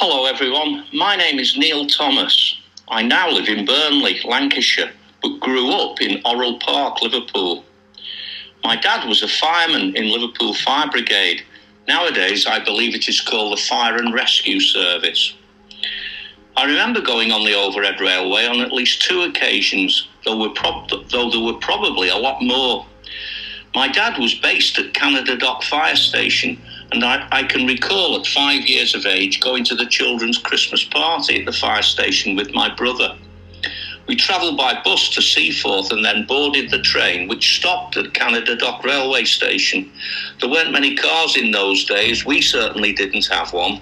Hello everyone, my name is Neil Thomas. I now live in Burnley, Lancashire, but grew up in Orrell Park, Liverpool. My dad was a fireman in Liverpool Fire Brigade. Nowadays I believe it is called the Fire and Rescue Service. I remember going on the overhead railway on at least 2 occasions, though there were probably a lot more. My dad was based at Canada Dock Fire Station, and I can recall at 5 years of age going to the children's Christmas party at the fire station with my brother. We travelled by bus to Seaforth and then boarded the train, which stopped at Canada Dock Railway Station. There weren't many cars in those days. We certainly didn't have one.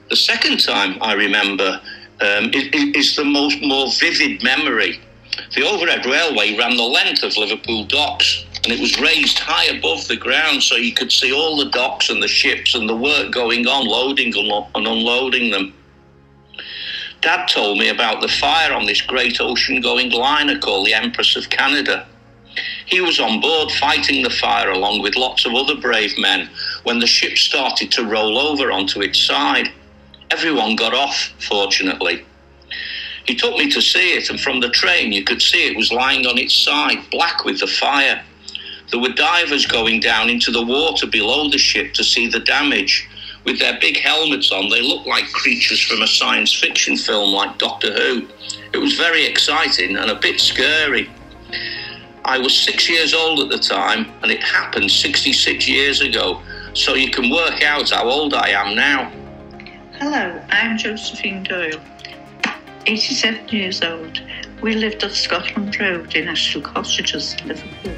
The second time I remember is the more vivid memory. The overhead railway ran the length of Liverpool docks, and it was raised high above the ground so you could see all the docks and the ships and the work going on, loading and unloading them. Dad told me about the fire on this great ocean-going liner called the Empress of Canada. He was on board fighting the fire along with lots of other brave men when the ship started to roll over onto its side. Everyone got off, fortunately. He took me to see it, and from the train you could see it was lying on its side, black with the fire. There were divers going down into the water below the ship to see the damage. With their big helmets on, they looked like creatures from a science fiction film like Doctor Who. It was very exciting and a bit scary. I was 6 years old at the time, and it happened 66 years ago, so you can work out how old I am now. Hello, I'm Josephine Doyle, 87 years old. We lived at Scotland Road in Ashton Cottages, Liverpool.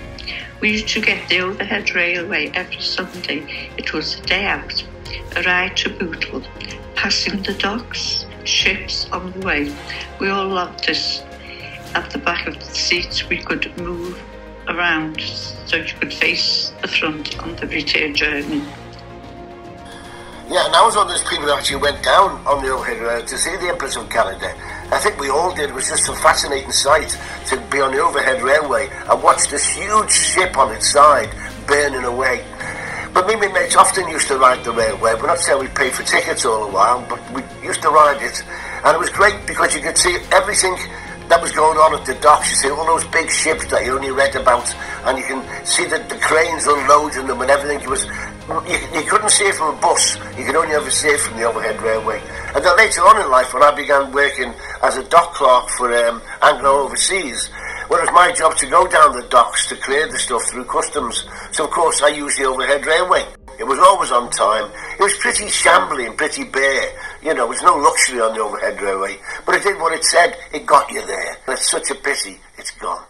We used to get the overhead railway every Sunday. It was a day out, a ride to Bootle, passing the docks, ships on the way. We all loved it. At the back of the seats we could move around so you could face the front on the return journey. Yeah, and I was one of those people who actually went down on the overhead rail to see the Empress of Canada. I think we all did. It was just a fascinating sight to be on the overhead railway and watch this huge ship on its side burning away. But me and my mates often used to ride the railway. We're not saying we paid for tickets all the while, but we used to ride it. And it was great because you could see everything that was going on at the docks. You see all those big ships that you only read about, and you can see the cranes unloading them and everything. It was, you couldn't see it from a bus. You could only ever see it from the overhead railway. And then later on in life, when I began working as a dock clerk for Anglo Overseas, well, it was my job to go down the docks to clear the stuff through customs. So, of course, I used the overhead railway. It was always on time. It was pretty shambly and pretty bare. You know, there was no luxury on the overhead railway. But it did what it said. It got you there. And it's such a pity it's gone.